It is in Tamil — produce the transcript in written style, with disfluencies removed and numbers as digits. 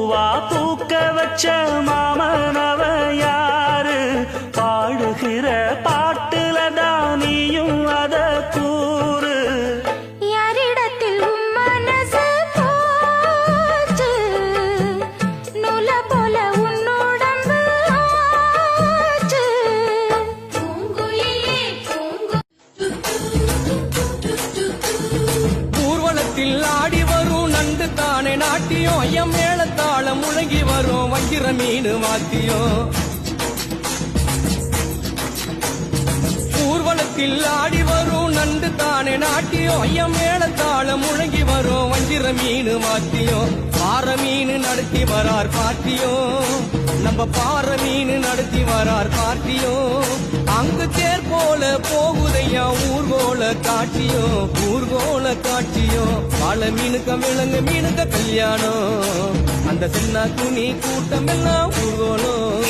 பூவா பூக்க வச்ச மாமனவ யாரு பாடுகிற பாட்டுல தானியும் அத கூறு யாரிடத்தில் மனசு போச்சு நூல போல உன்னுடம்பு ஆச்சு பூங்குயிலே ஊர்வலத்தில் ஆடி வரும் நண்டு தானே நாட்டியம் ஐயம் மேளத்தாளம் முழங்கி வரும் வஞ்சிர மீன் வாத்தியம் ஊர்வலத்தில் ஆடி வரும் நண்டு தானே நாட்டியம் ஐயம் மேளத்தாளம் முழங்கி வரும் வஞ்சிர மீன் வாத்தியம் பாற மீன் நடத்தி வரார் பாத்தியம் நம்ம பாற மீன் நடத்தி வரார் பாத்தியம் அங்கு தேர் போல போகுதையா ஊர்கோல காட்சியும் வாழ மீனுக்க விலங்கு மீனுக்க கல்யாணம் அந்த சின்ன துணி கூட்டம் எல்லாம் ஊர்கோலம்